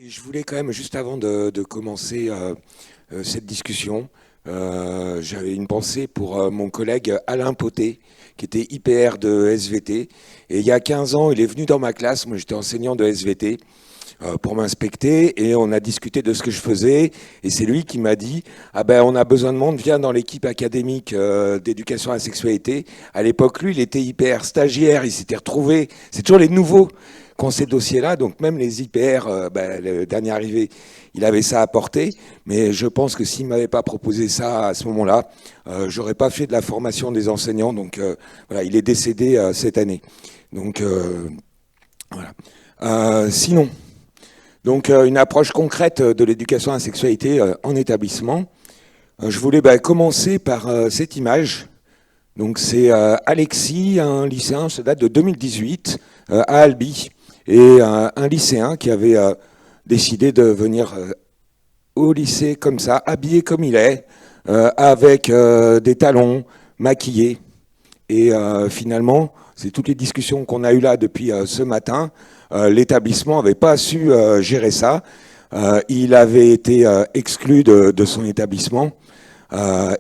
Et je voulais quand même, juste avant de commencer cette discussion, j'avais une pensée pour mon collègue Alain Poté, qui était IPR de SVT. Et il y a 15 ans, il est venu dans ma classe, moi j'étais enseignant de SVT, pour m'inspecter, et on a discuté de ce que je faisais. Et c'est lui qui m'a dit, ah ben on a besoin de monde, viens dans l'équipe académique d'éducation à la sexualité. À l'époque, lui, il était IPR stagiaire, il s'était retrouvé, c'est toujours les nouveaux qu'on ces dossiers-là, donc même les IPR, le dernier arrivé, il avait ça à porter, mais je pense que s'il ne m'avait pas proposé ça à ce moment-là, j'aurais pas fait de la formation des enseignants, donc voilà, il est décédé cette année. Donc voilà. Sinon, donc une approche concrète de l'éducation à la sexualité en établissement. Je voulais commencer par cette image. Donc c'est Alexis, un lycéen, ça date de 2018, à Albi, et un lycéen qui avait décidé de venir au lycée comme ça, habillé comme il est, avec des talons, maquillé. Et finalement, c'est toutes les discussions qu'on a eues là depuis ce matin. L'établissement n'avait pas su gérer ça. Il avait été exclu de son établissement.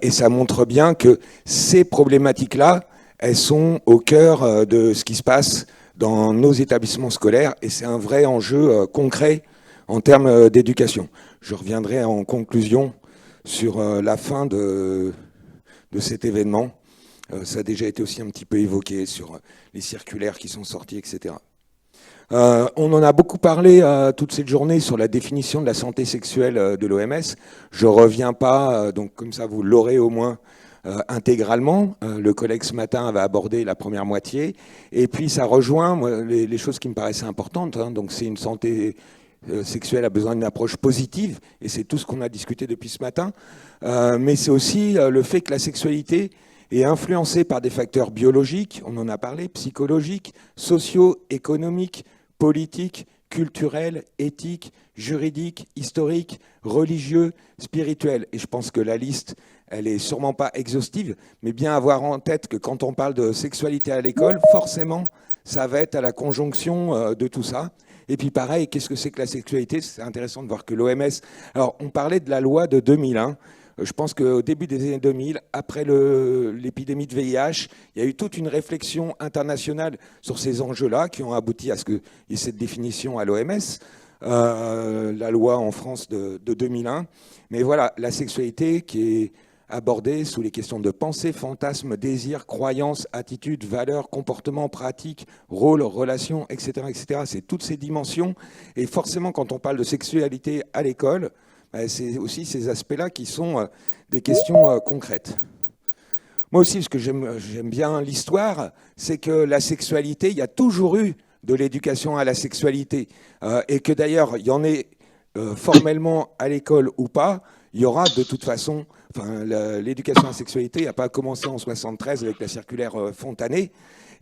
Et ça montre bien que ces problématiques-là, elles sont au cœur de ce qui se passe dans nos établissements scolaires. Et c'est un vrai enjeu concret en termes d'éducation. Je reviendrai en conclusion sur la fin de cet événement. Ça a déjà été aussi un petit peu évoqué sur les circulaires qui sont sortis, etc. On en a beaucoup parlé toute cette journée sur la définition de la santé sexuelle de l'OMS. Je ne reviens pas, donc comme ça vous l'aurez au moins intégralement. Le collègue ce matin va aborder la première moitié. Et puis ça rejoint moi, les choses qui me paraissaient importantes. Donc c'est une santé sexuelle a besoin d'une approche positive, et c'est tout ce qu'on a discuté depuis ce matin. Mais c'est aussi le fait que la sexualité est influencée par des facteurs biologiques, on en a parlé, psychologiques, sociaux, économiques, politiques, culturels, éthiques, juridiques, historiques, religieux, spirituels. Et je pense que la liste, elle est sûrement pas exhaustive, mais bien avoir en tête que quand on parle de sexualité à l'école, forcément, ça va être à la conjonction de tout ça. Et puis pareil, qu'est-ce que c'est que la sexualité? C'est intéressant de voir que l'OMS... Alors, on parlait de la loi de 2001. Je pense qu'au début des années 2000, après l'épidémie de VIH, il y a eu toute une réflexion internationale sur ces enjeux-là qui ont abouti à ce qu'il y ait cette définition à l'OMS, la loi en France de 2001. Mais voilà, la sexualité qui est abordée sous les questions de pensée, fantasme, désir, croyance, attitude, valeur, comportement, pratique, rôle, relation, etc., etc. C'est toutes ces dimensions. Et forcément, quand on parle de sexualité à l'école, c'est aussi ces aspects-là qui sont des questions concrètes. Moi aussi, ce que j'aime bien l'histoire, c'est que la sexualité, il y a toujours eu de l'éducation à la sexualité. Et que d'ailleurs, il y en ait formellement à l'école ou pas, il y aura de toute façon... Enfin, l'éducation à la sexualité n'a pas commencé en 73 avec la circulaire Fontanet.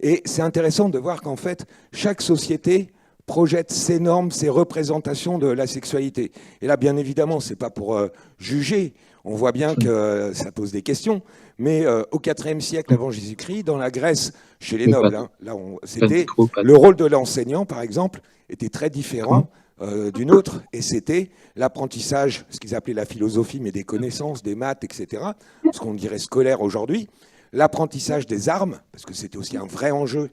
Et c'est intéressant de voir qu'en fait, chaque société projette ses normes, ses représentations de la sexualité. Et là, bien évidemment, ce n'est pas pour juger. On voit bien que ça pose des questions. Mais au IVe siècle avant Jésus-Christ, dans la Grèce, chez les nobles, hein, là, c'était le rôle de l'enseignant, par exemple, était très différent d'une autre, et c'était l'apprentissage, ce qu'ils appelaient la philosophie, mais des connaissances, des maths, etc., ce qu'on dirait scolaire aujourd'hui, l'apprentissage des armes, parce que c'était aussi un vrai enjeu,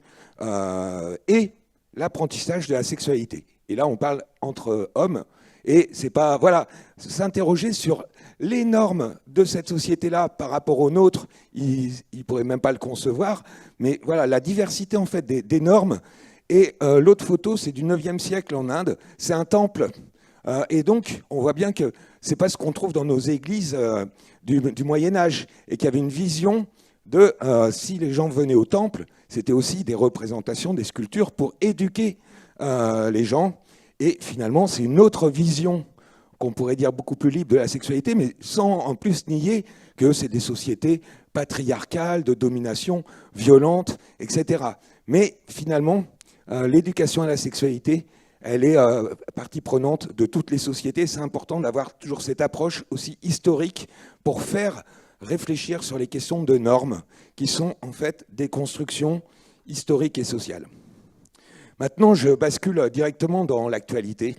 et l'apprentissage de la sexualité. Et là, on parle entre hommes, et c'est pas... Voilà, s'interroger sur les normes de cette société-là par rapport aux nôtres, ils ne pourraient même pas le concevoir, mais voilà, la diversité, en fait, des normes. Et l'autre photo, c'est du 9e siècle en Inde, c'est un temple. Et donc, on voit bien que ce n'est pas ce qu'on trouve dans nos églises du Moyen-Âge, et qu'il y avait une vision de si les gens venaient au temple, c'était aussi des représentations, des sculptures pour éduquer les gens. Et finalement, c'est une autre vision qu'on pourrait dire beaucoup plus libre de la sexualité, mais sans en plus nier que c'est des sociétés patriarcales, de domination violente, etc. Mais finalement, l'éducation à la sexualité, elle est partie prenante de toutes les sociétés. C'est important d'avoir toujours cette approche aussi historique pour faire réfléchir sur les questions de normes, qui sont en fait des constructions historiques et sociales. Maintenant, je bascule directement dans l'actualité.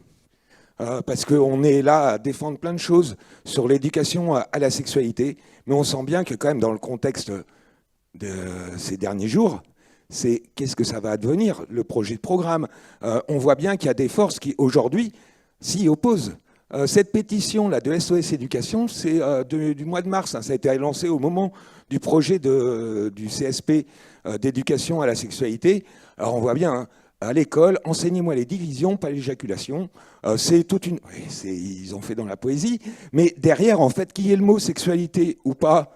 parce qu'on est là à défendre plein de choses sur l'éducation à la sexualité, mais on sent bien que quand même dans le contexte de ces derniers jours, c'est qu'est-ce que ça va advenir, le projet de programme. On voit bien qu'il y a des forces qui, aujourd'hui, s'y opposent. Cette pétition-là de SOS Éducation, c'est du mois de mars. Hein, ça a été lancé au moment du projet du CSP d'éducation à la sexualité. Alors on voit bien, hein, à l'école, enseignez-moi les divisions, pas l'éjaculation. C'est toute une... Oui, ils ont fait dans la poésie. Mais derrière, en fait, qu'il y ait le mot sexualité ou pas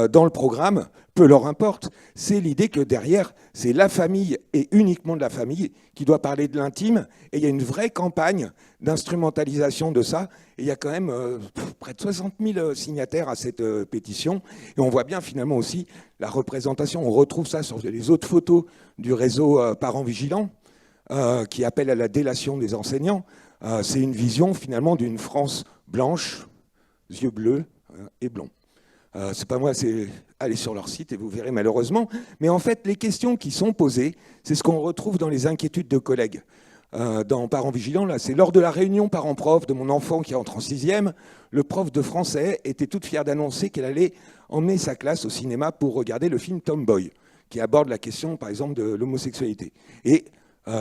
dans le programme, peu leur importe. C'est l'idée que derrière, c'est la famille et uniquement de la famille qui doit parler de l'intime. Et il y a une vraie campagne d'instrumentalisation de ça. Et il y a quand même près de 60 000 signataires à cette pétition. Et on voit bien finalement aussi la représentation. On retrouve ça sur les autres photos du réseau Parents Vigilants qui appelle à la délation des enseignants. C'est une vision finalement d'une France blanche, yeux bleus et blonds. C'est pas moi, c'est aller sur leur site et vous verrez malheureusement. Mais en fait, les questions qui sont posées, c'est ce qu'on retrouve dans les inquiétudes de collègues. Dans Parents Vigilants, là, c'est lors de la réunion parents-prof de mon enfant qui entre en 6e, le prof de français était toute fière d'annoncer qu'elle allait emmener sa classe au cinéma pour regarder le film Tomboy, qui aborde la question, par exemple, de l'homosexualité. Et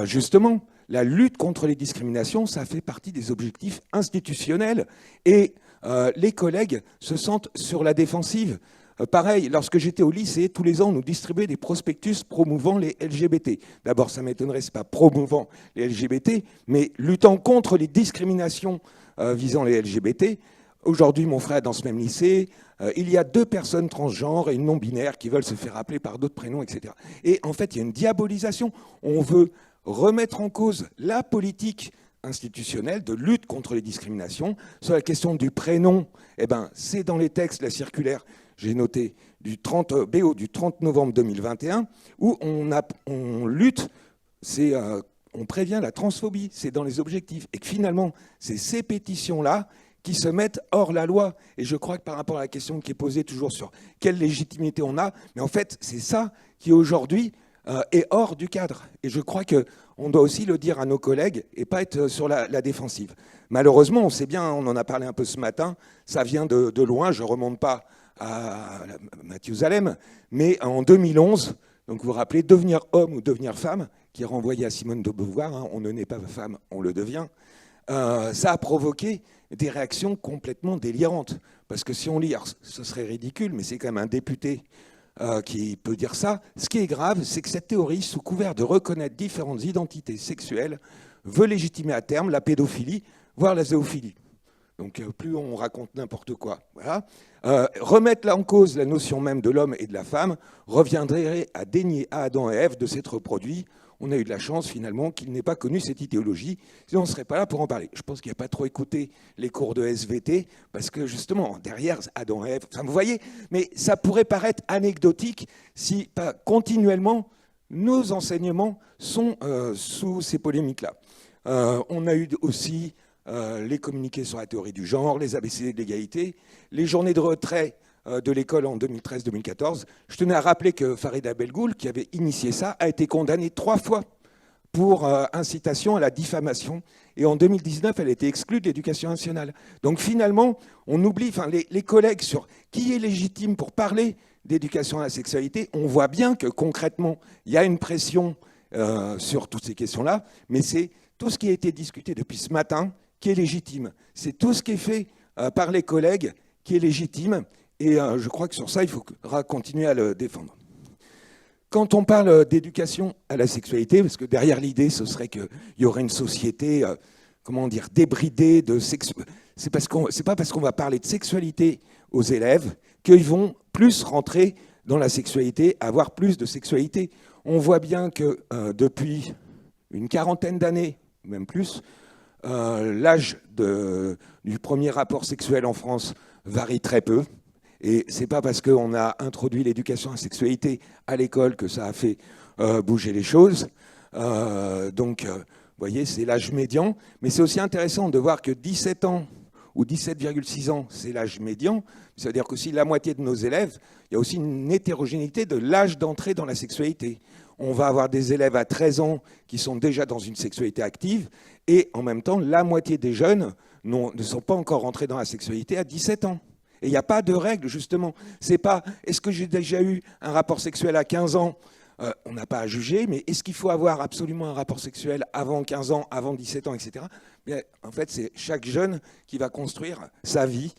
justement, la lutte contre les discriminations, ça fait partie des objectifs institutionnels. Et les collègues se sentent sur la défensive. Pareil, lorsque j'étais au lycée, tous les ans, on nous distribuait des prospectus promouvant les LGBT. D'abord, ça m'étonnerait, c'est pas promouvant les LGBT, mais luttant contre les discriminations visant les LGBT. Aujourd'hui, mon frère est dans ce même lycée. Il y a 2 personnes transgenres et une non-binaire qui veulent se faire appeler par d'autres prénoms, etc. Et en fait, il y a une diabolisation. On veut remettre en cause la politique institutionnelle de lutte contre les discriminations. Sur la question du prénom, eh ben, c'est dans les textes, la circulaire, j'ai noté, du 30 BO du 30 novembre 2021, où on lutte, on prévient la transphobie, c'est dans les objectifs. Et que finalement, c'est ces pétitions-là qui se mettent hors la loi. Et je crois que par rapport à la question qui est posée toujours sur quelle légitimité on a, mais en fait, c'est ça qui aujourd'hui est hors du cadre. Et je crois qu'on doit aussi le dire à nos collègues et pas être sur la défensive. Malheureusement, on sait bien, on en a parlé un peu ce matin, ça vient de loin, je ne remonte pas à Mathusalem, mais en 2011, donc vous vous rappelez, devenir homme ou devenir femme, qui est renvoyé à Simone de Beauvoir, hein, on ne naît pas femme, on le devient, ça a provoqué des réactions complètement délirantes. Parce que si on lit, alors, ce serait ridicule, mais c'est quand même un député qui peut dire ça. Ce qui est grave, c'est que cette théorie, sous couvert de reconnaître différentes identités sexuelles, veut légitimer à terme la pédophilie, voire la zoophilie. Donc plus on raconte n'importe quoi. Voilà. Remettre là en cause la notion même de l'homme et de la femme reviendrait à dénier à Adam et Ève de s'être reproduits. On a eu de la chance finalement qu'il n'ait pas connu cette idéologie, sinon on ne serait pas là pour en parler. Je pense qu'il n'y a pas trop écouté les cours de SVT, parce que justement, derrière Adam et Ève, enfin, vous voyez, mais ça pourrait paraître anecdotique si pas continuellement nos enseignements sont sous ces polémiques-là. On a eu aussi les communiqués sur la théorie du genre, les ABCD de l'égalité, les journées de retrait de l'école en 2013-2014. Je tenais à rappeler que Farida Belgoul, qui avait initié ça, a été condamnée 3 fois pour incitation à la diffamation. Et en 2019, elle a été exclue de l'éducation nationale. Donc finalement, on oublie, enfin, les collègues sur qui est légitime pour parler d'éducation à la sexualité. On voit bien que concrètement, il y a une pression sur toutes ces questions-là, mais c'est tout ce qui a été discuté depuis ce matin qui est légitime. C'est tout ce qui est fait par les collègues qui est légitime. Et je crois que sur ça, il faudra continuer à le défendre. Quand on parle d'éducation à la sexualité, parce que derrière l'idée, ce serait qu'il y aurait une société, comment dire, débridée de sexualité. C'est pas parce qu'on va parler de sexualité aux élèves qu'ils vont plus rentrer dans la sexualité, avoir plus de sexualité. On voit bien que depuis une quarantaine d'années, même plus, l'âge du premier rapport sexuel en France varie très peu. Et ce n'est pas parce qu'on a introduit l'éducation à la sexualité à l'école que ça a fait bouger les choses. Donc, vous voyez, c'est l'âge médian. Mais c'est aussi intéressant de voir que 17 ans ou 17,6 ans, c'est l'âge médian. C'est-à-dire qu'aussi la moitié de nos élèves, il y a aussi une hétérogénéité de l'âge d'entrée dans la sexualité. on va avoir des élèves à 13 ans qui sont déjà dans une sexualité active, et en même temps, la moitié des jeunes ne sont pas encore rentrés dans la sexualité à 17 ans. Et il n'y a pas de règle, justement. C'est pas, est-ce que j'ai déjà eu un rapport sexuel à 15 ans ? On n'a pas à juger, mais est-ce qu'il faut avoir absolument un rapport sexuel avant 15 ans, avant 17 ans, etc. Mais en fait, c'est chaque jeune qui va construire sa vie,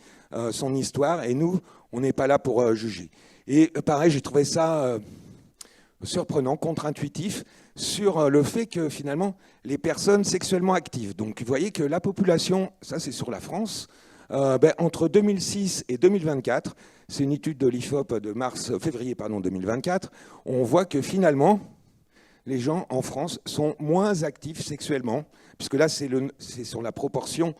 son histoire, et nous, on n'est pas là pour juger. Et pareil, j'ai trouvé ça surprenant, contre-intuitif, sur le fait que finalement, les personnes sexuellement actives, donc vous voyez que la population, ça c'est sur la France, entre 2006 et 2024, c'est une étude de l'IFOP de février 2024, on voit que finalement, les gens en France sont moins actifs sexuellement, puisque là, c'est sur la proportion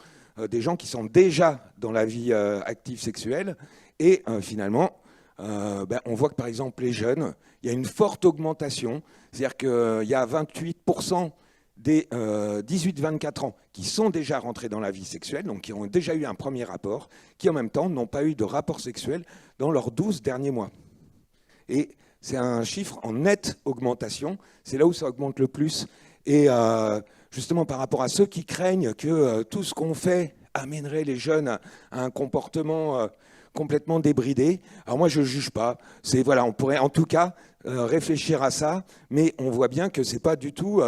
des gens qui sont déjà dans la vie active sexuelle. Et finalement, on voit que par exemple, les jeunes, il y a une forte augmentation, c'est-à-dire qu'il y a 28% des 18-24 ans qui sont déjà rentrés dans la vie sexuelle, donc qui ont déjà eu un premier rapport, qui en même temps n'ont pas eu de rapport sexuel dans leurs 12 derniers mois. Et c'est un chiffre en nette augmentation, c'est là où ça augmente le plus. Et justement par rapport à ceux qui craignent que tout ce qu'on fait amènerait les jeunes à un comportement complètement débridé, alors moi je ne juge pas. Voilà, on pourrait en tout cas réfléchir à ça, mais on voit bien que ce n'est pas du tout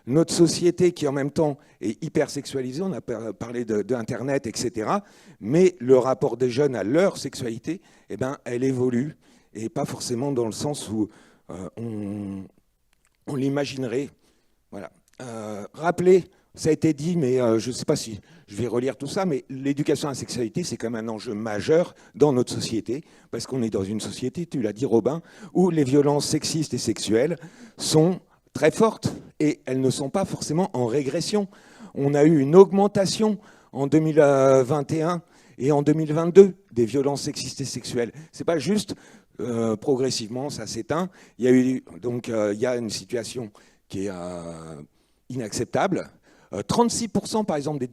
notre société qui en même temps est hyper sexualisée, on a parlé d'Internet, etc. Mais le rapport des jeunes à leur sexualité, elle évolue, et pas forcément dans le sens où on l'imaginerait. Voilà. Rappelez, ça a été dit, mais je ne sais pas si je vais relire tout ça, mais l'éducation à la sexualité, c'est quand même un enjeu majeur dans notre société, parce qu'on est dans une société, tu l'as dit Robin, où les violences sexistes et sexuelles sont très fortes, et elles ne sont pas forcément en régression. On a eu une augmentation en 2021 et en 2022 des violences sexistes et sexuelles. Ce n'est pas juste progressivement, ça s'éteint. Il y a une situation qui est inacceptable. 36% par exemple des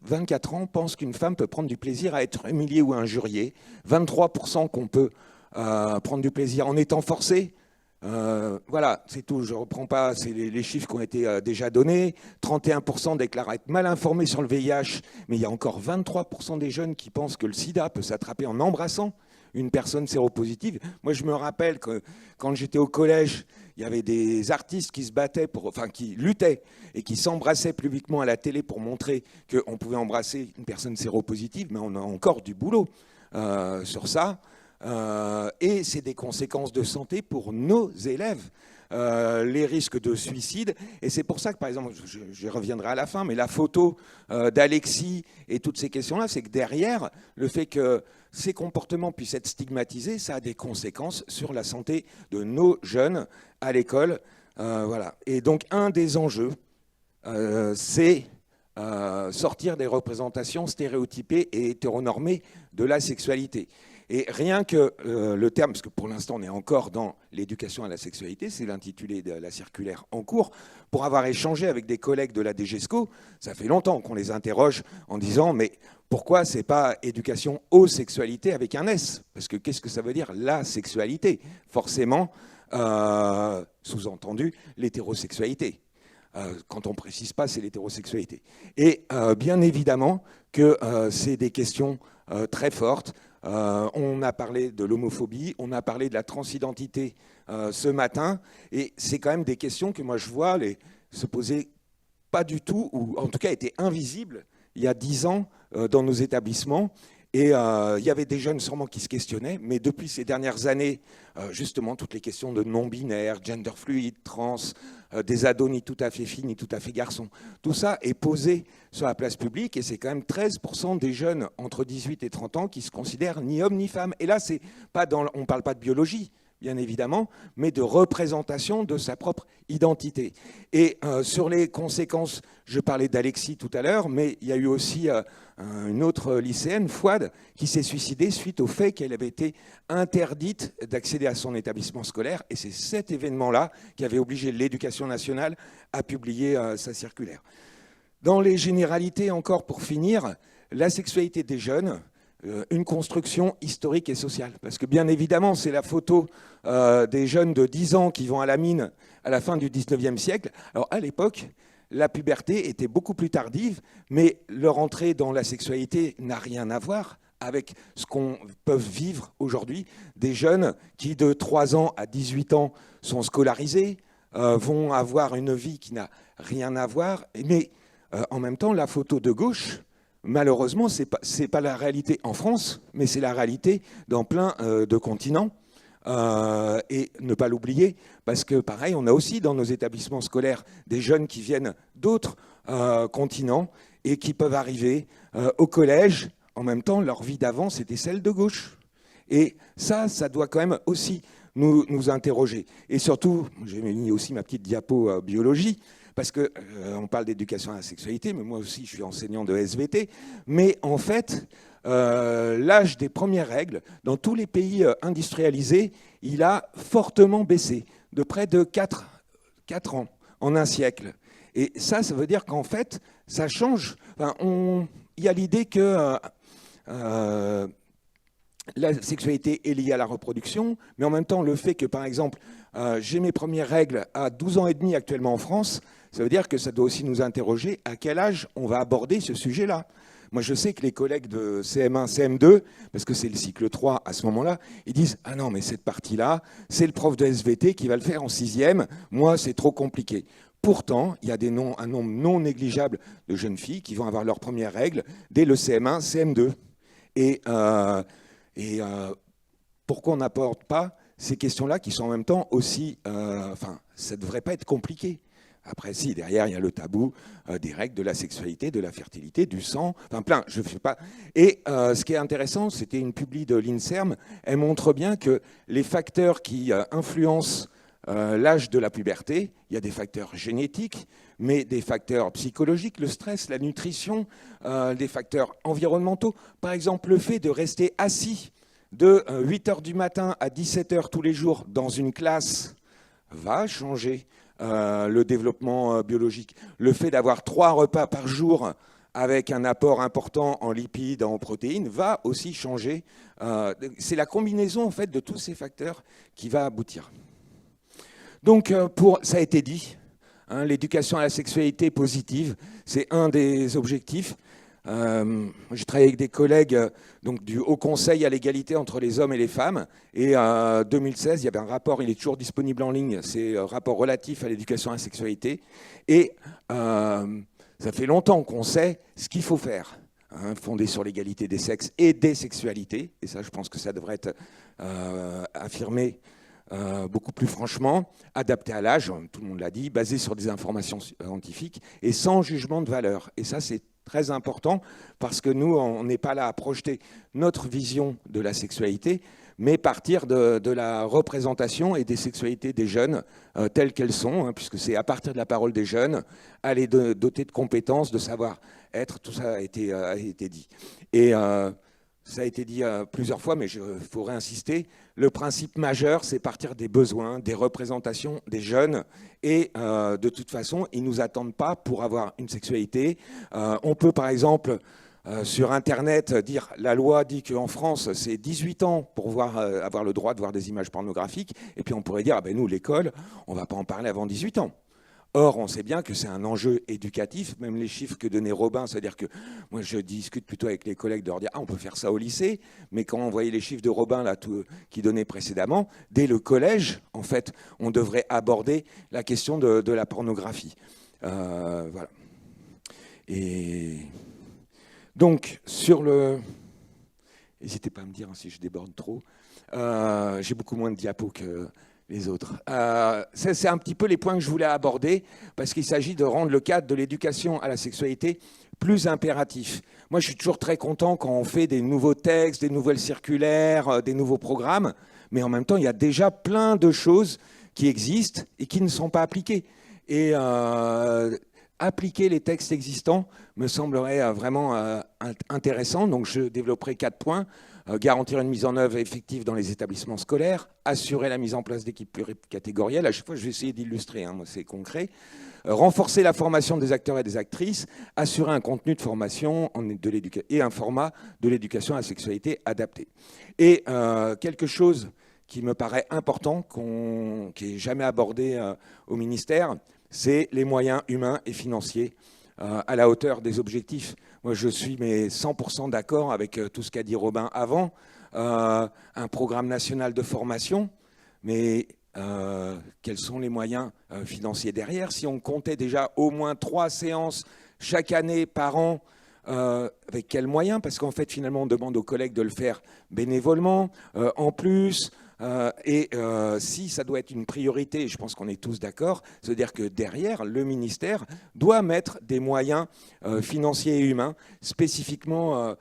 18-24 ans pensent qu'une femme peut prendre du plaisir à être humiliée ou injuriée. 23% qu'on peut prendre du plaisir en étant forcé. Voilà, c'est tout, je ne reprends pas, c'est les chiffres qui ont été déjà donnés. 31% déclarent être mal informés sur le VIH, mais il y a encore 23% des jeunes qui pensent que le sida peut s'attraper en embrassant une personne séropositive. Moi, je me rappelle que quand j'étais au collège, il y avait des artistes qui se battaient, qui luttaient et qui s'embrassaient publiquement à la télé pour montrer qu'on pouvait embrasser une personne séropositive, mais on a encore du boulot sur ça. Et c'est des conséquences de santé pour nos élèves. Les risques de suicide. Et c'est pour ça que, par exemple, je reviendrai à la fin, mais la photo d'Alexis et toutes ces questions-là, c'est que derrière, le fait que ces comportements puissent être stigmatisés, ça a des conséquences sur la santé de nos jeunes à l'école. Voilà. Et donc, un des enjeux, c'est sortir des représentations stéréotypées et hétéronormées de la sexualité. Et rien que le terme, parce que pour l'instant on est encore dans l'éducation à la sexualité, c'est l'intitulé de la circulaire en cours, pour avoir échangé avec des collègues de la DGESCO, ça fait longtemps qu'on les interroge en disant mais pourquoi c'est pas éducation aux sexualités avec un S ? Parce que qu'est-ce que ça veut dire la sexualité ? Forcément, sous-entendu, l'hétérosexualité. Quand on ne précise pas, c'est l'hétérosexualité. Et bien évidemment que c'est des questions très fortes. On a parlé de l'homophobie, on a parlé de la transidentité ce matin, et c'est quand même des questions que moi je vois se poser pas du tout, ou en tout cas étaient invisibles il y a 10 ans dans nos établissements. Et il y avait des jeunes sûrement qui se questionnaient, mais depuis ces dernières années, justement, toutes les questions de non-binaire, gender fluide, trans, des ados ni tout à fait filles, ni tout à fait garçons, tout ça est posé sur la place publique, et c'est quand même 13% des jeunes entre 18 et 30 ans qui se considèrent ni hommes ni femmes. Et là, on ne parle pas de biologie, bien évidemment, mais de représentation de sa propre identité. Et sur les conséquences, je parlais d'Alexis tout à l'heure, mais il y a eu aussi une autre lycéenne, Fouad, qui s'est suicidée suite au fait qu'elle avait été interdite d'accéder à son établissement scolaire. Et c'est cet événement-là qui avait obligé l'Éducation nationale à publier sa circulaire. Dans les généralités, encore pour finir, la sexualité des jeunes, une construction historique et sociale. Parce que bien évidemment, c'est la photo des jeunes de 10 ans qui vont à la mine à la fin du 19e siècle. Alors à l'époque, la puberté était beaucoup plus tardive, mais leur entrée dans la sexualité n'a rien à voir avec ce qu'on peut vivre aujourd'hui. Des jeunes qui, de 3 ans à 18 ans, sont scolarisés, vont avoir une vie qui n'a rien à voir. Mais en même temps, la photo de gauche, malheureusement, ce n'est pas la réalité en France, mais c'est la réalité dans plein de continents. Et ne pas l'oublier, parce que pareil, on a aussi dans nos établissements scolaires des jeunes qui viennent d'autres continents et qui peuvent arriver au collège. En même temps, leur vie d'avant, c'était celle de gauche. Et ça doit quand même aussi nous interroger. Et surtout, j'ai mis aussi ma petite diapo biologie, parce qu'on parle d'éducation à la sexualité, mais moi aussi, je suis enseignant de SVT. Mais en fait, l'âge des premières règles, dans tous les pays industrialisés, il a fortement baissé, de près de 4 ans en un siècle. Et ça veut dire qu'en fait, ça change. Enfin, il y a l'idée que la sexualité est liée à la reproduction, mais en même temps, le fait que, par exemple, j'ai mes premières règles à 12 ans et demi actuellement en France, ça veut dire que ça doit aussi nous interroger à quel âge on va aborder ce sujet-là. Moi, je sais que les collègues de CM1, CM2, parce que c'est le cycle 3 à ce moment-là, ils disent « Ah non, mais cette partie-là, c'est le prof de SVT qui va le faire en 6e. Moi, c'est trop compliqué. » Pourtant, il y a un nombre non négligeable de jeunes filles qui vont avoir leurs premières règles dès le CM1, CM2. Et pourquoi on n'apporte pas ces questions-là qui sont en même temps aussi... ça ne devrait pas être compliqué. Après, si, derrière, il y a le tabou des règles de la sexualité, de la fertilité, du sang, enfin plein, je ne sais pas. Et ce qui est intéressant, c'était une publi de l'INSERM, elle montre bien que les facteurs qui influencent l'âge de la puberté, il y a des facteurs génétiques, mais des facteurs psychologiques, le stress, la nutrition, des facteurs environnementaux. Par exemple, le fait de rester assis de 8h du matin à 17h tous les jours dans une classe va changer le développement biologique. Le fait d'avoir 3 repas par jour avec un apport important en lipides, en protéines, va aussi changer. C'est la combinaison en fait, de tous ces facteurs qui va aboutir. Donc, ça a été dit, hein, l'éducation à la sexualité positive, c'est un des objectifs. J'ai travaillé avec des collègues donc, du Haut Conseil à l'égalité entre les hommes et les femmes. Et en 2016, il y avait un rapport, il est toujours disponible en ligne, c'est un rapport relatif à l'éducation à la sexualité. Et ça fait longtemps qu'on sait ce qu'il faut faire, hein, fondé sur l'égalité des sexes et des sexualités. Et ça, je pense que ça devrait être affirmé beaucoup plus franchement, adapté à l'âge, tout le monde l'a dit, basé sur des informations scientifiques et sans jugement de valeur. Et ça, c'est très important parce que nous, on n'est pas là à projeter notre vision de la sexualité, mais partir de la représentation et des sexualités des jeunes telles qu'elles sont, hein, puisque c'est à partir de la parole des jeunes, à les doter de compétences, de savoir-être, tout ça a été dit. Et ça a été dit plusieurs fois, mais il faut réinsister. Le principe majeur, c'est partir des besoins, des représentations des jeunes. Et de toute façon, ils ne nous attendent pas pour avoir une sexualité. On peut, par exemple, sur Internet, dire la loi dit qu'en France, c'est 18 ans pour avoir le droit de voir des images pornographiques. Et puis on pourrait dire, ah ben nous, l'école, on ne va pas en parler avant 18 ans. Or, on sait bien que c'est un enjeu éducatif, même les chiffres que donnait Robin, c'est-à-dire que moi je discute plutôt avec les collègues de leur dire on peut faire ça au lycée, mais quand on voyait les chiffres de Robin là, qui donnait précédemment, dès le collège, en fait, on devrait aborder la question de la pornographie. Voilà. Et donc, n'hésitez pas à me dire si je déborde trop, j'ai beaucoup moins de diapos que les autres. C'est un petit peu les points que je voulais aborder, parce qu'il s'agit de rendre le cadre de l'éducation à la sexualité plus impératif. Moi, je suis toujours très content quand on fait des nouveaux textes, des nouvelles circulaires, des nouveaux programmes, mais en même temps, il y a déjà plein de choses qui existent et qui ne sont pas appliquées. Et appliquer les textes existants me semblerait vraiment intéressant, donc je développerai 4 points. garantir une mise en œuvre effective dans les établissements scolaires, assurer la mise en place d'équipes pluricatégorielles. À chaque fois, je vais essayer d'illustrer, hein, moi c'est concret. Renforcer la formation des acteurs et des actrices, assurer un contenu de formation et un format de l'éducation à la sexualité adapté. Et quelque chose qui me paraît important, qui n'est jamais abordé au ministère, c'est les moyens humains et financiers à la hauteur des objectifs. Moi, je suis 100% d'accord avec tout ce qu'a dit Robin avant. Un programme national de formation, mais quels sont les moyens financiers derrière? Si on comptait déjà au moins 3 séances chaque année par an, avec quels moyens? Parce qu'en fait, finalement, on demande aux collègues de le faire bénévolement, en plus. Si ça doit être une priorité, je pense qu'on est tous d'accord, c'est-à-dire que derrière, le ministère doit mettre des moyens financiers et humains spécifiquement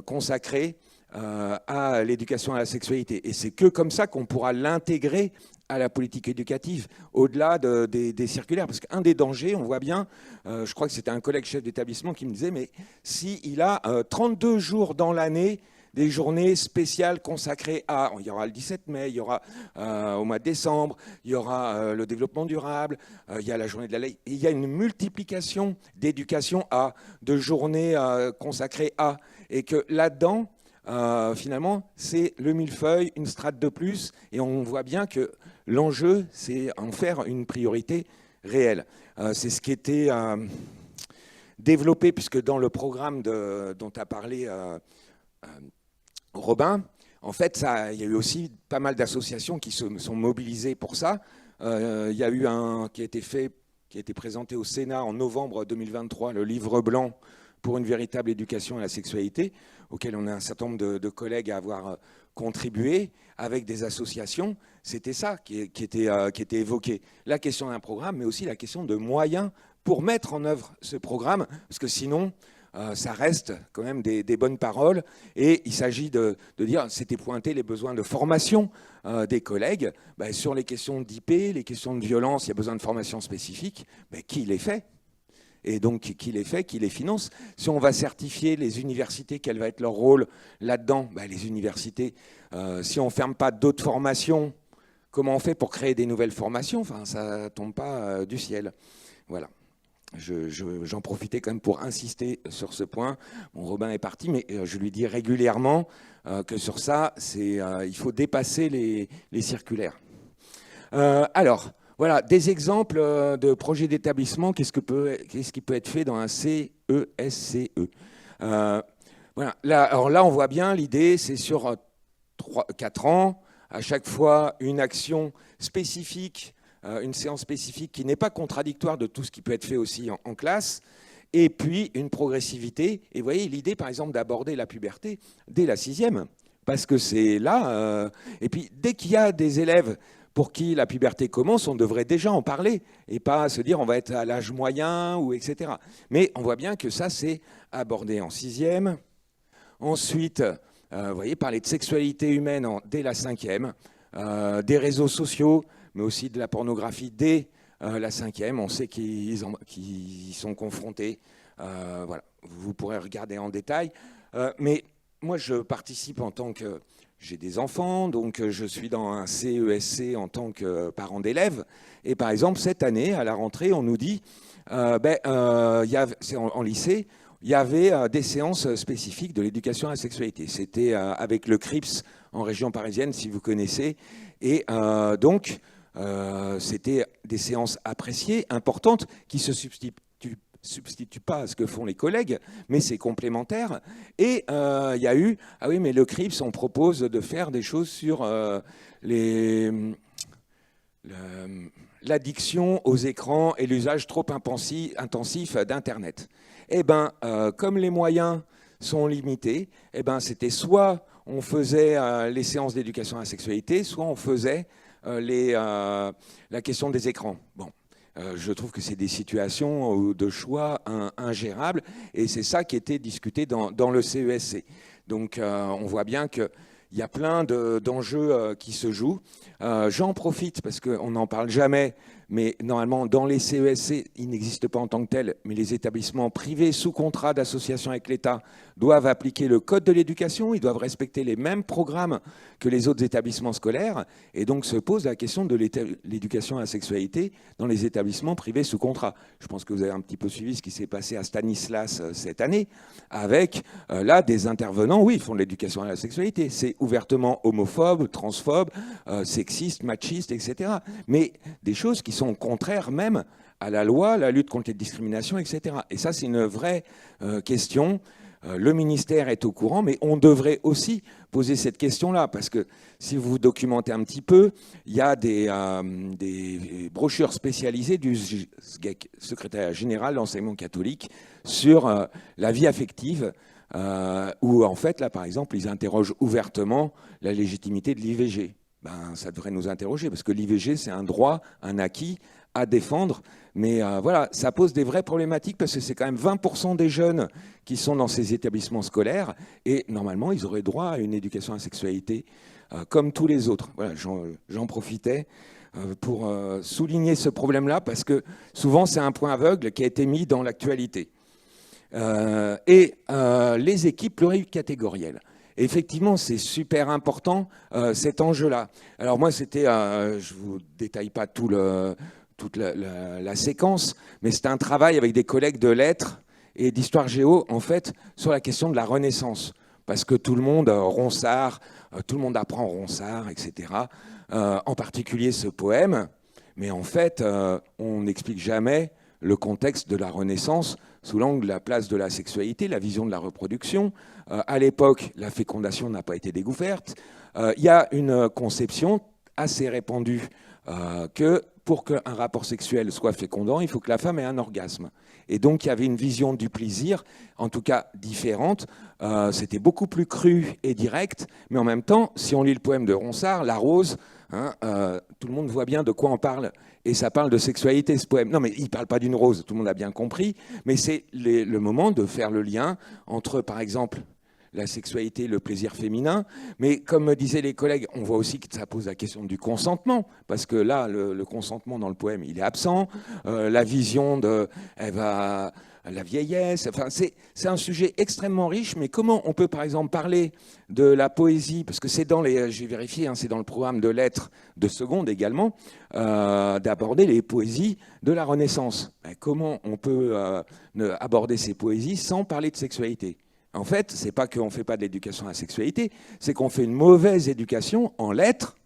consacrés à l'éducation à la sexualité. Et c'est que comme ça qu'on pourra l'intégrer à la politique éducative, au-delà des circulaires. Parce qu'un des dangers, on voit bien, je crois que c'était un collègue chef d'établissement qui me disait, mais s'il a 32 jours dans l'année, des journées spéciales consacrées à, il y aura le 17 mai, il y aura au mois de décembre, il y aura le développement durable, il y a la journée de la laïcité, il y a une multiplication d'éducation à, de journées consacrées à, et que là-dedans, finalement, c'est le millefeuille, une strate de plus, et on voit bien que l'enjeu, c'est en faire une priorité réelle. C'est ce qui était développé, puisque dans le programme dont a parlé Robin, en fait, il y a eu aussi pas mal d'associations qui se sont mobilisées pour ça. Il y a eu un qui a été présenté au Sénat en novembre 2023, le livre blanc pour une véritable éducation à la sexualité, auquel on a un certain nombre de collègues à avoir contribué avec des associations. C'était ça qui était évoqué. La question d'un programme, mais aussi la question de moyens pour mettre en œuvre ce programme, parce que sinon, ça reste quand même des bonnes paroles. Et il s'agit de dire, c'était pointer les besoins de formation des collègues. Sur les questions d'IP, les questions de violence, il y a besoin de formation spécifique. Qui les fait ? Et donc, qui les fait, qui les finance? Si on va certifier les universités, quel va être leur rôle là-dedans? Les universités, si on ne ferme pas d'autres formations, comment on fait pour créer des nouvelles formations? Enfin, ça ne tombe pas du ciel. Voilà. J'en profitais quand même pour insister sur ce point. Bon, Robin est parti, mais je lui dis régulièrement que sur ça, il faut dépasser les circulaires. Alors, voilà, des exemples de projets d'établissement, qu'est-ce qui peut être fait dans un CESCE. Voilà. Alors là, on voit bien, l'idée, c'est sur 4 ans, à chaque fois une action spécifique, une séance spécifique qui n'est pas contradictoire de tout ce qui peut être fait aussi en classe, et puis une progressivité. Et vous voyez, l'idée, par exemple, d'aborder la puberté dès la 6e, parce que c'est là. Et puis, dès qu'il y a des élèves pour qui la puberté commence, on devrait déjà en parler, et pas se dire on va être à l'âge moyen, ou etc. Mais on voit bien que ça, c'est abordé en 6e. Ensuite, vous voyez, parler de sexualité humaine dès la 5e, des réseaux sociaux, mais aussi de la pornographie dès la 5e. On sait qu'ils sont confrontés. Voilà. Vous pourrez regarder en détail. Mais moi, je participe en tant que... J'ai des enfants, donc je suis dans un CESC en tant que parent d'élèves. Et par exemple, cette année, à la rentrée, on nous dit, en lycée, il y avait des séances spécifiques de l'éducation à la sexualité. C'était avec le CRIPS en région parisienne, si vous connaissez. Et donc... c'était des séances appréciées, importantes, qui se substituent pas à ce que font les collègues, mais c'est complémentaire. Et il y a eu, ah oui, mais le CRIPS, on propose de faire des choses sur l'addiction aux écrans et l'usage trop intensif d'Internet. Eh bien, comme les moyens sont limités, eh ben, c'était soit on faisait les séances d'éducation à la sexualité, soit on faisait la question des écrans. Bon, je trouve que c'est des situations de choix ingérables, et c'est ça qui était discuté dans le CESC. Donc on voit bien qu'il y a plein d'enjeux qui se jouent. J'en profite, parce qu'on n'en parle jamais, mais normalement, dans les CESC, ils n'existent pas en tant que tels, mais les établissements privés sous contrat d'association avec l'État doivent appliquer le code de l'éducation, ils doivent respecter les mêmes programmes que les autres établissements scolaires, et donc se pose la question de l'éducation à la sexualité dans les établissements privés sous contrat. Je pense que vous avez un petit peu suivi ce qui s'est passé à Stanislas cette année, avec là des intervenants, oui, ils font de l'éducation à la sexualité, c'est ouvertement homophobe, transphobe, sexiste, machiste, etc. Mais des choses qui sont contraires même à la loi, la lutte contre les discriminations, etc. Et ça, c'est une vraie question. Le ministère est au courant, mais on devrait aussi poser cette question-là, parce que si vous vous documentez un petit peu, il y a des brochures spécialisées du SGEC, Secrétariat général de l'enseignement catholique, sur la vie affective, où en fait, là, par exemple, ils interrogent ouvertement la légitimité de l'IVG. Ben, ça devrait nous interroger, parce que l'IVG, c'est un droit, un acquis à défendre. Mais voilà, ça pose des vraies problématiques, parce que c'est quand même 20% des jeunes qui sont dans ces établissements scolaires, et normalement, ils auraient droit à une éducation à la sexualité, comme tous les autres. Voilà, j'en profitais pour souligner ce problème-là, parce que souvent, c'est un point aveugle qui a été mis dans l'actualité. Les équipes pluricatégorielles. Et effectivement, c'est super important cet enjeu-là. Alors moi, c'était, je vous détaille pas toute la séquence, mais c'était un travail avec des collègues de lettres et d'histoire géo, en fait, sur la question de la Renaissance. Parce que tout le monde, Ronsard, tout le monde apprend Ronsard, etc. En particulier ce poème. Mais en fait, on n'explique jamais le contexte de la Renaissance sous l'angle de la place de la sexualité, la vision de la reproduction. À l'époque, la fécondation n'a pas été découverte. Il y a une conception assez répandue que pour qu'un rapport sexuel soit fécondant, il faut que la femme ait un orgasme. Et donc, il y avait une vision du plaisir, en tout cas différente. C'était beaucoup plus cru et direct, mais en même temps, si on lit le poème de Ronsard, La Rose, hein, tout le monde voit bien de quoi on parle. Et ça parle de sexualité, ce poème. Non, mais il ne parle pas d'une rose, tout le monde a bien compris. Mais c'est le moment de faire le lien entre, par exemple, la sexualité et le plaisir féminin. Mais comme me disaient les collègues, on voit aussi que ça pose la question du consentement. Parce que là, le consentement dans le poème, il est absent. La vision de la vieillesse. Enfin, c'est un sujet extrêmement riche, mais comment on peut, par exemple, parler de la poésie, parce que c'est dans les, j'ai vérifié, hein, c'est dans le programme de lettres de seconde également, d'aborder les poésies de la Renaissance. Comment on peut aborder ces poésies sans parler de sexualité ? En fait, c'est pas qu'on ne fait pas de l'éducation à la sexualité, c'est qu'on fait une mauvaise éducation en lettres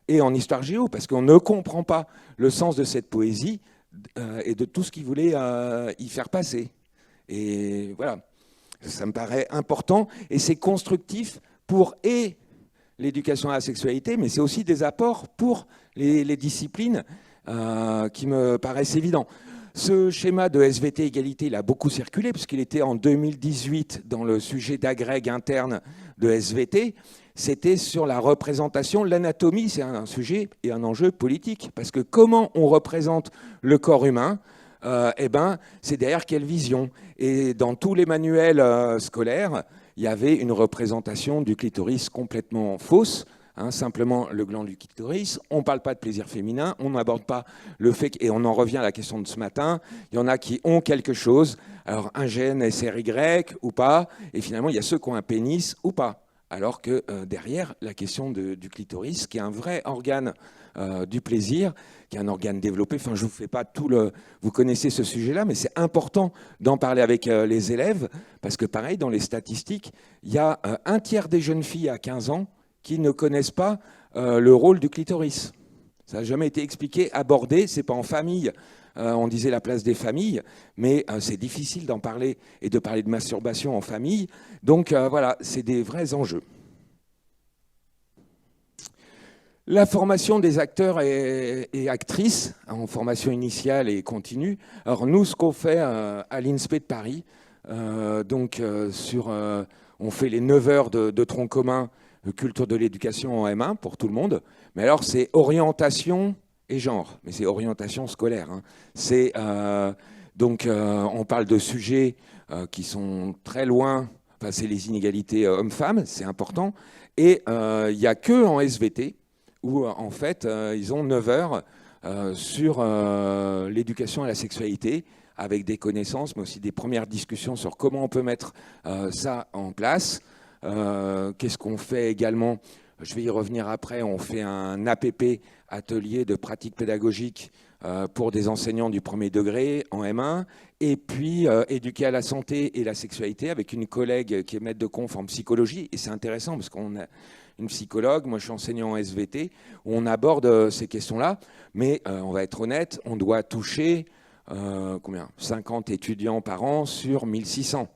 et en histoire géo, parce qu'on ne comprend pas le sens de cette poésie et de tout ce qu'il voulait y faire passer. Et voilà, ça me paraît important, et c'est constructif pour l'éducation à la sexualité, mais c'est aussi des apports pour les disciplines qui me paraissent évidents. Ce schéma de SVT égalité, il a beaucoup circulé, puisqu'il était en 2018 dans le sujet d'agrég interne de SVT. C'était sur la représentation. L'anatomie, c'est un sujet et un enjeu politique, parce que comment on représente le corps humain, c'est derrière quelle vision. Et dans tous les manuels scolaires, il y avait une représentation du clitoris complètement fausse, hein, simplement le gland du clitoris. On ne parle pas de plaisir féminin, on n'aborde pas le fait, et on en revient à la question de ce matin, il y en a qui ont quelque chose, alors un gène SRY ou pas, et finalement il y a ceux qui ont un pénis ou pas. Alors que derrière, la question du clitoris, qui est un vrai organe du plaisir, qui est un organe développé, enfin je ne vous fais pas tout le... Vous connaissez ce sujet-là, mais c'est important d'en parler avec les élèves, parce que pareil, dans les statistiques, il y a un tiers des jeunes filles à 15 ans qui ne connaissent pas le rôle du clitoris. Ça n'a jamais été expliqué, abordé, c'est pas en famille. On disait la place des familles, mais c'est difficile d'en parler et de parler de masturbation en famille. Donc voilà, c'est des vrais enjeux. La formation des acteurs et actrices, en formation initiale et continue. Alors nous, ce qu'on fait à l'INSPE de Paris, on fait les 9 heures de tronc commun culture de l'éducation en M1 pour tout le monde. Mais alors, c'est orientation et genre. Mais c'est orientation scolaire. Hein. On parle de sujets qui sont très loin. Enfin, c'est les inégalités hommes-femmes, c'est important. Et il n'y a que en SVT où, en fait, ils ont 9 heures sur l'éducation à la sexualité, avec des connaissances, mais aussi des premières discussions sur comment on peut mettre ça en place. Qu'est-ce qu'on fait également? Je vais y revenir après. On fait un APP, atelier de pratique pédagogique, pour des enseignants du premier degré en M1, et puis éduquer à la santé et la sexualité avec une collègue qui est maître de conf en psychologie. Et c'est intéressant parce qu'on a une psychologue, moi je suis enseignant en SVT, où on aborde ces questions-là, mais on va être honnête, on doit toucher combien 50 étudiants par an sur 1600.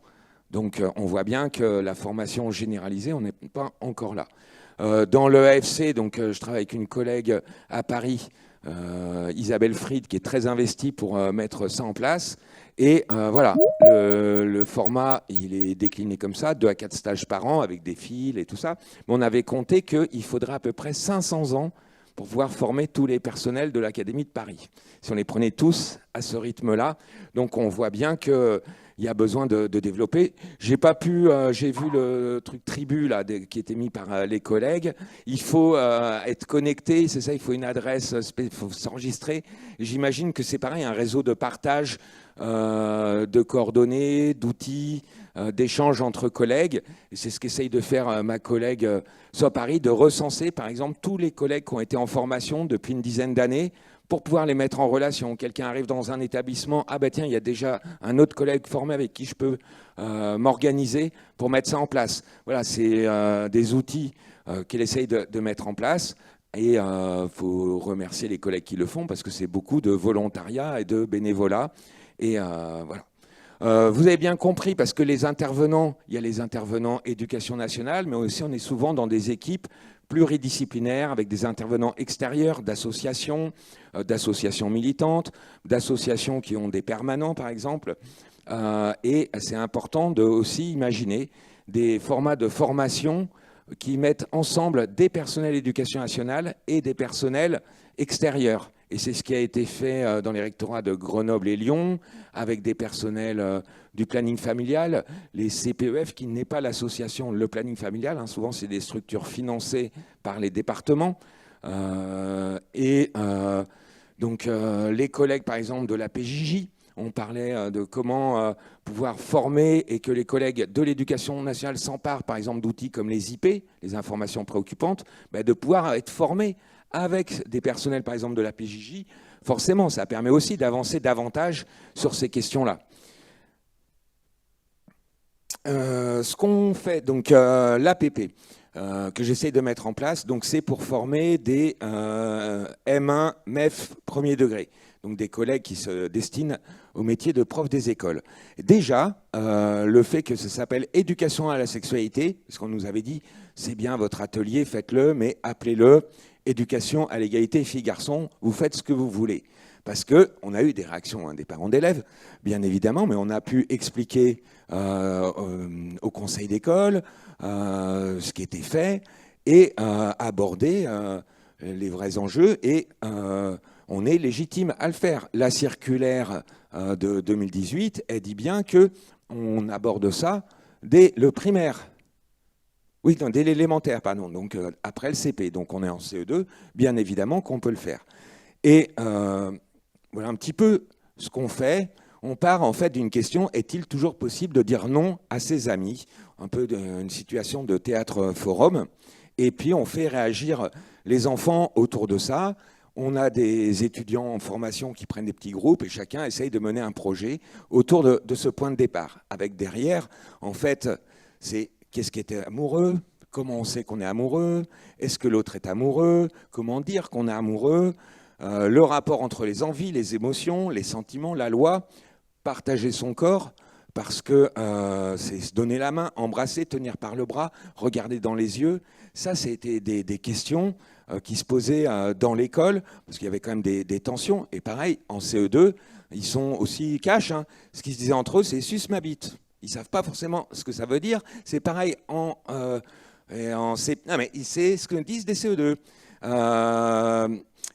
Donc on voit bien que la formation généralisée, on n'est pas encore là. Dans le AFC, donc, je travaille avec une collègue à Paris, Isabelle Fried, qui est très investie pour mettre ça en place. Et voilà, le format, il est décliné comme ça, 2 à 4 stages par an avec des fils et tout ça. Mais on avait compté qu'il faudrait à peu près 500 ans pour pouvoir former tous les personnels de l'Académie de Paris. Si on les prenait tous à ce rythme-là, donc on voit bien qu'il y a besoin de développer. J'ai pas pu, j'ai vu le truc tribu là, qui était mis par les collègues. Il faut être connecté, c'est ça, il faut une adresse, il faut s'enregistrer. J'imagine que c'est pareil, un réseau de partage de coordonnées, d'outils, d'échanges entre collègues. Et c'est ce qu'essaye de faire ma collègue sur Paris, de recenser par exemple tous les collègues qui ont été en formation depuis une dizaine d'années pour pouvoir les mettre en relation. Quelqu'un arrive dans un établissement, ah ben tiens, il y a déjà un autre collègue formé avec qui je peux m'organiser pour mettre ça en place. Voilà, c'est des outils qu'elle essaye de mettre en place. Et il faut remercier les collègues qui le font parce que c'est beaucoup de volontariat et de bénévolat. Et voilà. Vous avez bien compris, parce que les intervenants, il y a les intervenants éducation nationale, mais aussi on est souvent dans des équipes pluridisciplinaires avec des intervenants extérieurs d'associations militantes, d'associations qui ont des permanents par exemple. Et c'est important de aussi imaginer des formats de formation qui mettent ensemble des personnels d'éducation nationale et des personnels extérieurs. Et c'est ce qui a été fait dans les rectorats de Grenoble et Lyon, avec des personnels du planning familial, les CPEF, qui n'est pas l'association Le Planning Familial, hein, souvent c'est des structures financées par les départements. Donc les collègues, par exemple, de la PJJ, on parlait de comment pouvoir former et que les collègues de l'éducation nationale s'emparent, par exemple, d'outils comme les IP, les informations préoccupantes, de pouvoir être formés avec des personnels, par exemple, de la PJJ. Forcément, ça permet aussi d'avancer davantage sur ces questions-là. Ce qu'on fait, donc l'APP, que j'essaie de mettre en place, donc c'est pour former des M1, MEF premier degré, donc des collègues qui se destinent au métier de prof des écoles. Déjà, le fait que ça s'appelle éducation à la sexualité, parce qu'on nous avait dit, c'est bien votre atelier, faites-le, mais appelez-le éducation à l'égalité filles-garçons, vous faites ce que vous voulez. Parce qu'on a eu des réactions des parents d'élèves, bien évidemment, mais on a pu expliquer au conseil d'école ce qui était fait et aborder les vrais enjeux. Et on est légitime à le faire. La circulaire de 2018, elle dit bien qu'on aborde ça dès le primaire. Oui, non, dès l'élémentaire, pardon, donc après le CP. Donc on est en CE2, bien évidemment qu'on peut le faire. Et voilà un petit peu ce qu'on fait. On part en fait d'une question, est-il toujours possible de dire non à ses amis? Un peu d'une situation de théâtre forum. Et puis on fait réagir les enfants autour de ça. On a des étudiants en formation qui prennent des petits groupes et chacun essaye de mener un projet autour de ce point de départ. Avec derrière, en fait, c'est qu'est-ce qui était amoureux? Comment on sait qu'on est amoureux? Est-ce que l'autre est amoureux? Comment dire qu'on est amoureux? Le rapport entre les envies, les émotions, les sentiments, la loi, partager son corps, parce que c'est se donner la main, embrasser, tenir par le bras, regarder dans les yeux. Ça, c'était des questions qui se posaient dans l'école, parce qu'il y avait quand même des tensions. Et pareil, en CE2, ils sont aussi cash. Hein. Ce qu'ils se disaient entre eux, c'est « suce ma bite ». Ils ne savent pas forcément ce que ça veut dire. C'est pareil non, mais c'est ce que disent des CE2.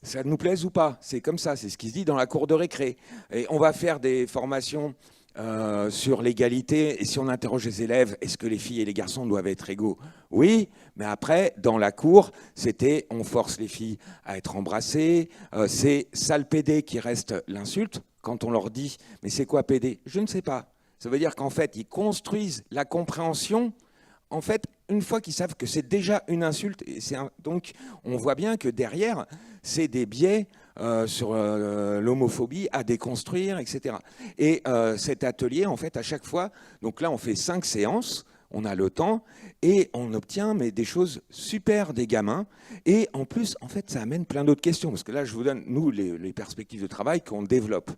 Ça nous plaise ou pas, c'est comme ça, c'est ce qui se dit dans la cour de récré. Et on va faire des formations sur l'égalité, et si on interroge les élèves, est-ce que les filles et les garçons doivent être égaux? Oui, mais après, dans la cour, c'était on force les filles à être embrassées, c'est sale pédé qui reste l'insulte quand on leur dit mais c'est quoi pédé? Je ne sais pas. Ça veut dire qu'en fait, ils construisent la compréhension. En fait, une fois qu'ils savent que c'est déjà une insulte, donc on voit bien que derrière, c'est des biais sur l'homophobie à déconstruire, etc. Et cet atelier, en fait, à chaque fois, donc là, on fait 5 séances, on a le temps, et on obtient des choses super des gamins. Et en plus, en fait, ça amène plein d'autres questions, parce que là, je vous donne, nous, les perspectives de travail qu'on développe.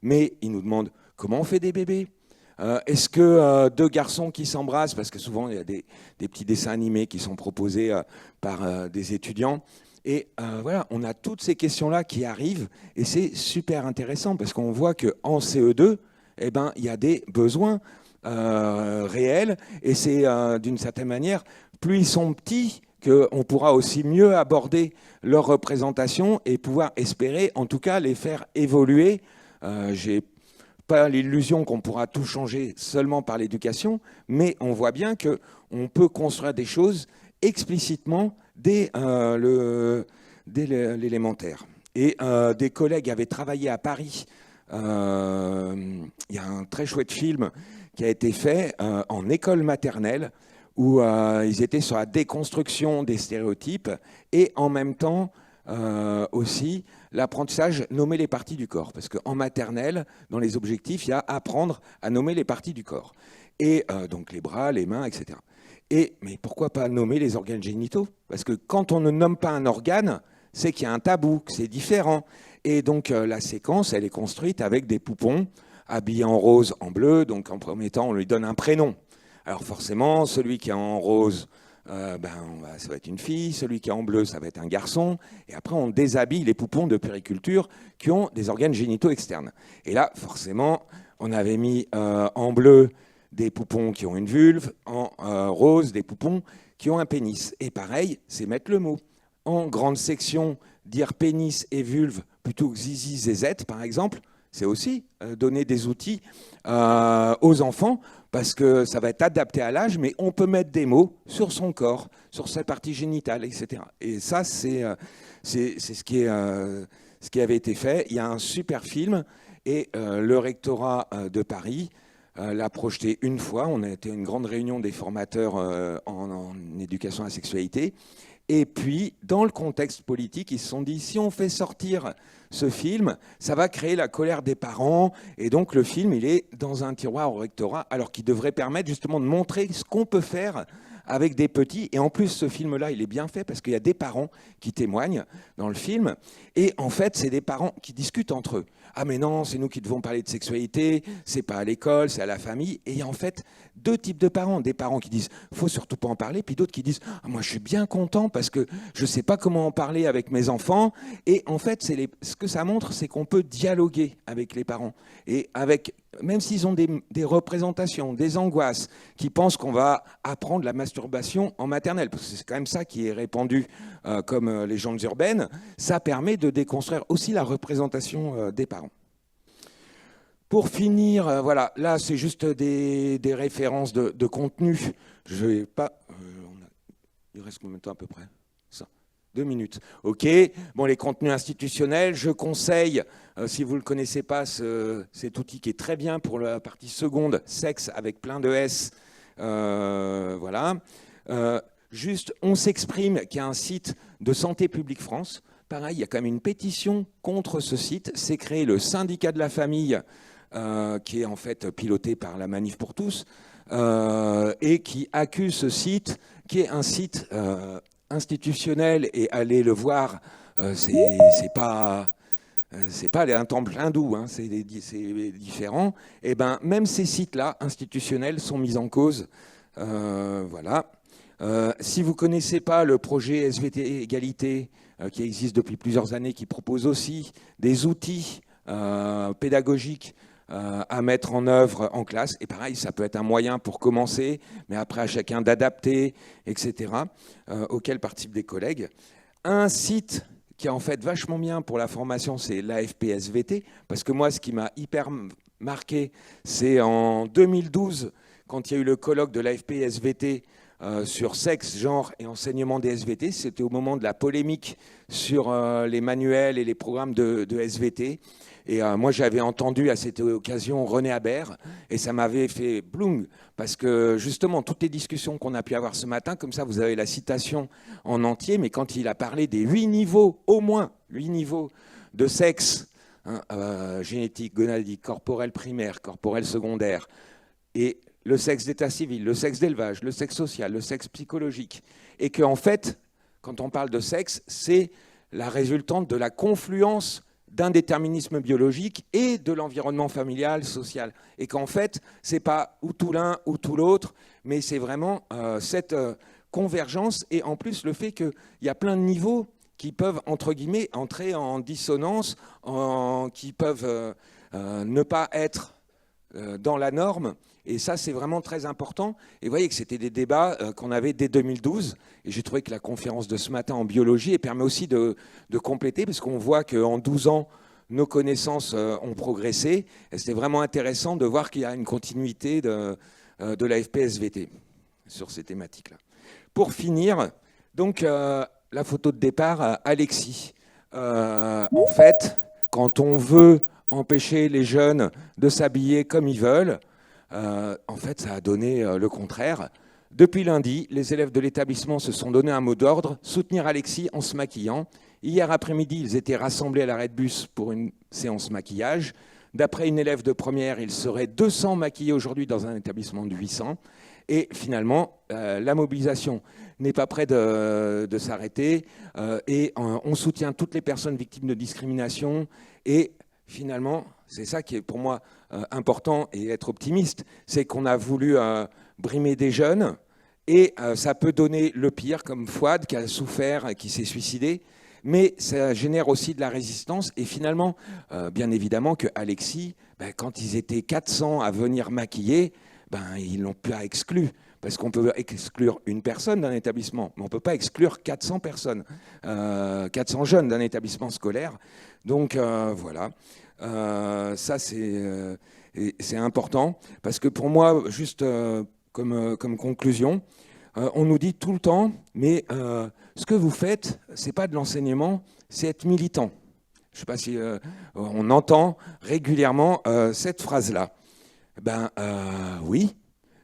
Mais ils nous demandent comment on fait des bébés. Est-ce que 2 garçons qui s'embrassent, parce que souvent il y a des petits dessins animés qui sont proposés par des étudiants, et voilà, on a toutes ces questions-là qui arrivent, et c'est super intéressant, parce qu'on voit qu'en CE2, eh ben, il y a des besoins réels, et c'est d'une certaine manière, plus ils sont petits, qu'on pourra aussi mieux aborder leur représentation et pouvoir espérer, en tout cas, les faire évoluer. J'ai pas l'illusion qu'on pourra tout changer seulement par l'éducation, mais on voit bien qu'on peut construire des choses explicitement dès l'élémentaire. Et des collègues avaient travaillé à Paris. Il y a un très chouette film qui a été fait en école maternelle où ils étaient sur la déconstruction des stéréotypes et en même temps aussi l'apprentissage, nommer les parties du corps. Parce qu'en maternelle, dans les objectifs, il y a apprendre à nommer les parties du corps. Et donc les bras, les mains, etc. Mais pourquoi pas nommer les organes génitaux? Parce que quand on ne nomme pas un organe, c'est qu'il y a un tabou, que c'est différent. Et donc la séquence, elle est construite avec des poupons habillés en rose, en bleu. Donc en premier temps, on lui donne un prénom. Alors forcément, celui qui est en rose, ça va être une fille, celui qui est en bleu, ça va être un garçon, et après on déshabille les poupons de puériculture qui ont des organes génitaux externes. Et là, forcément, on avait mis en bleu des poupons qui ont une vulve, en rose des poupons qui ont un pénis. Et pareil, c'est mettre le mot. En grande section, dire pénis et vulve plutôt que zizi, zézette, par exemple, c'est aussi donner des outils aux enfants, parce que ça va être adapté à l'âge, mais on peut mettre des mots sur son corps, sur sa partie génitale, etc. Et ça, c'est ce qui avait été fait. Il y a un super film, et le rectorat de Paris l'a projeté une fois. On a été à une grande réunion des formateurs en éducation à la sexualité. Et puis, dans le contexte politique, ils se sont dit, si on fait sortir ce film, ça va créer la colère des parents. Et donc, le film, il est dans un tiroir au rectorat, alors qu'il devrait permettre justement de montrer ce qu'on peut faire avec des petits. Et en plus, ce film-là, il est bien fait parce qu'il y a des parents qui témoignent dans le film. Et en fait, c'est des parents qui discutent entre eux. Ah mais non, c'est nous qui devons parler de sexualité, c'est pas à l'école, c'est à la famille. Et il y a en fait 2 types de parents. Des parents qui disent faut surtout pas en parler, puis d'autres qui disent ah, moi je suis bien content parce que je sais pas comment en parler avec mes enfants. Et en fait, ce que ça montre, c'est qu'on peut dialoguer avec les parents. Et même s'ils ont des représentations, des angoisses, qui pensent qu'on va apprendre la masturbation en maternelle, parce que c'est quand même ça qui est répandu comme légende urbaine, ça permet de déconstruire aussi la représentation des parents. Pour finir, voilà, là c'est juste des références de contenu. Je vais pas. Il reste combien de temps à peu près? 2 minutes. OK. Bon, les contenus institutionnels, je conseille, si vous ne le connaissez pas, cet outil qui est très bien pour la partie seconde, sexe avec plein de S. Voilà. Juste, on s'exprime, qui est un site de Santé publique France. Pareil, il y a quand même une pétition contre ce site. C'est créé le syndicat de la famille, qui est en fait piloté par la Manif pour tous, et qui accuse ce site, qui est un site institutionnel, et aller le voir, c'est pas un temple hindou, hein, c'est différent. Et ben même ces sites-là institutionnels sont mis en cause. Voilà. Si vous connaissez pas le projet SVT Égalité, qui existe depuis plusieurs années, qui propose aussi des outils pédagogiques à mettre en œuvre en classe. Et pareil, ça peut être un moyen pour commencer, mais après à chacun d'adapter, etc., auquel participent des collègues. Un site qui est en fait vachement bien pour la formation, c'est l'AFPSVT, parce que moi, ce qui m'a hyper marqué, c'est en 2012, quand il y a eu le colloque de l'AFP-SVT sur sexe, genre et enseignement des SVT. C'était au moment de la polémique sur les manuels et les programmes de SVT. Et moi, j'avais entendu à cette occasion René Habert, et ça m'avait fait bloum, parce que justement, toutes les discussions qu'on a pu avoir ce matin, comme ça, vous avez la citation en entier, mais quand il a parlé des 8 niveaux, au moins 8 niveaux de sexe, hein, génétique, gonadique, corporel primaire, corporel secondaire, et le sexe d'état civil, le sexe d'élevage, le sexe social, le sexe psychologique, et qu'en fait, quand on parle de sexe, c'est la résultante de la confluence d'un déterminisme biologique et de l'environnement familial, social. Et qu'en fait, ce n'est pas ou tout l'un ou tout l'autre, mais c'est vraiment cette convergence et en plus le fait qu'il y a plein de niveaux qui peuvent, entre guillemets, entrer en dissonance, qui peuvent ne pas être dans la norme. Et ça, c'est vraiment très important. Et vous voyez que c'était des débats qu'on avait dès 2012. Et j'ai trouvé que la conférence de ce matin en biologie permet aussi de compléter, parce qu'on voit qu'en 12 ans, nos connaissances ont progressé. Et c'était vraiment intéressant de voir qu'il y a une continuité de l'AFP-SVT sur ces thématiques-là. Pour finir, donc, la photo de départ, Alexis. En fait, quand on veut empêcher les jeunes de s'habiller comme ils veulent, en fait, ça a donné le contraire. Depuis lundi, les élèves de l'établissement se sont donné un mot d'ordre, soutenir Alexis en se maquillant. Hier après-midi, ils étaient rassemblés à l'arrêt de bus pour une séance maquillage. D'après une élève de première, il serait 200 maquillés aujourd'hui dans un établissement de 800. Et finalement, la mobilisation n'est pas près de s'arrêter. Et on soutient toutes les personnes victimes de discrimination. Et finalement, c'est ça qui est pour moi important et être optimiste, c'est qu'on a voulu brimer des jeunes et ça peut donner le pire, comme Fouad qui a souffert, qui s'est suicidé, mais ça génère aussi de la résistance. Et finalement, bien évidemment que Alexis, quand ils étaient 400 à venir maquiller, ils l'ont pas exclu. Parce qu'on peut exclure une personne d'un établissement, mais on ne peut pas exclure 400 personnes, 400 jeunes d'un établissement scolaire. Donc voilà, ça c'est important, parce que pour moi, juste comme conclusion, on nous dit tout le temps, mais ce que vous faites, ce n'est pas de l'enseignement, c'est être militant. Je ne sais pas si on entend régulièrement cette phrase-là. Oui.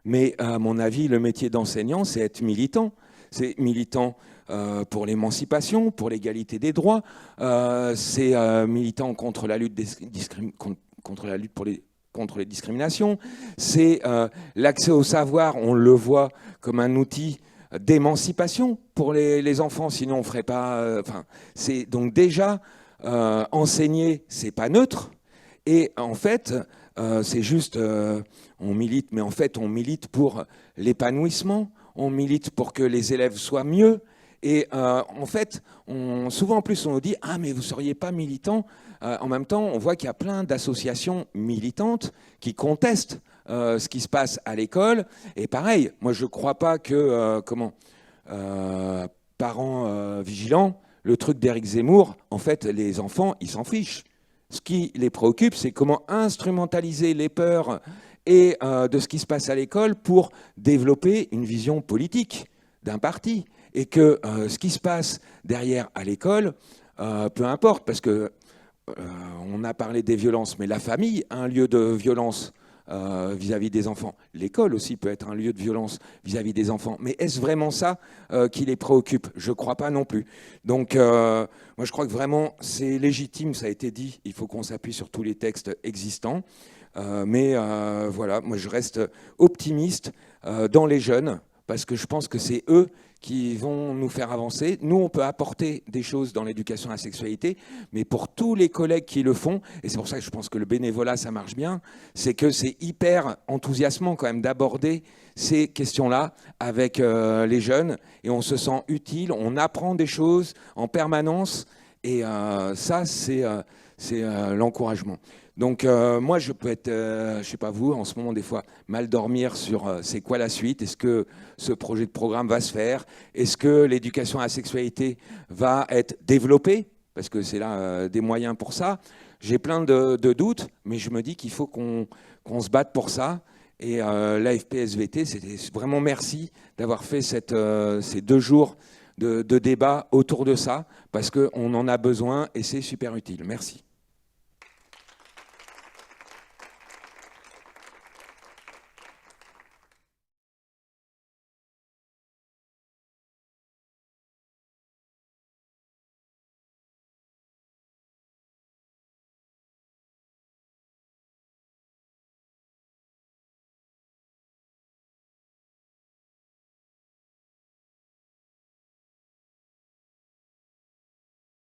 Mais à mon avis, le métier d'enseignant, c'est être militant. C'est militant pour l'émancipation, pour l'égalité des droits. C'est militant contre la lutte, contre les discriminations. C'est l'accès au savoir, on le voit comme un outil d'émancipation pour les enfants. Sinon, on ne ferait pas... donc déjà, enseigner, c'est pas neutre. Et en fait... c'est juste, on milite, mais en fait, on milite pour l'épanouissement, on milite pour que les élèves soient mieux. Et en fait, souvent en plus, on nous dit « Ah, mais vous ne seriez pas militant ». En même temps, on voit qu'il y a plein d'associations militantes qui contestent ce qui se passe à l'école. Et pareil, moi, je ne crois pas que, parents vigilants, le truc d'Éric Zemmour, en fait, les enfants, ils s'en fichent. Ce qui les préoccupe, c'est comment instrumentaliser les peurs et de ce qui se passe à l'école pour développer une vision politique d'un parti. Et que ce qui se passe derrière à l'école, peu importe, parce que on a parlé des violences, mais la famille a un lieu de violence vis-à-vis des enfants. L'école aussi peut être un lieu de violence vis-à-vis des enfants. Mais est-ce vraiment ça qui les préoccupe? Je ne crois pas non plus. Donc, moi, je crois que vraiment, c'est légitime, ça a été dit. Il faut qu'on s'appuie sur tous les textes existants. Mais voilà, moi, je reste optimiste dans les jeunes, parce que je pense que c'est eux qui vont nous faire avancer. Nous, on peut apporter des choses dans l'éducation à la sexualité, mais pour tous les collègues qui le font, et c'est pour ça que je pense que le bénévolat, ça marche bien, c'est que c'est hyper enthousiasmant quand même d'aborder ces questions-là avec les jeunes, et on se sent utile, on apprend des choses en permanence, et ça, c'est l'encouragement. Donc moi, je peux être, je ne sais pas vous, en ce moment, des fois, mal dormir sur c'est quoi la suite, est-ce que ce projet de programme va se faire, est-ce que l'éducation à la sexualité va être développée, parce que c'est là des moyens pour ça. J'ai plein de doutes, mais je me dis qu'il faut qu'on se batte pour ça. Et l'AFP-SVT, c'était vraiment merci d'avoir fait ces 2 jours de débat autour de ça, parce qu'on en a besoin et c'est super utile. Merci.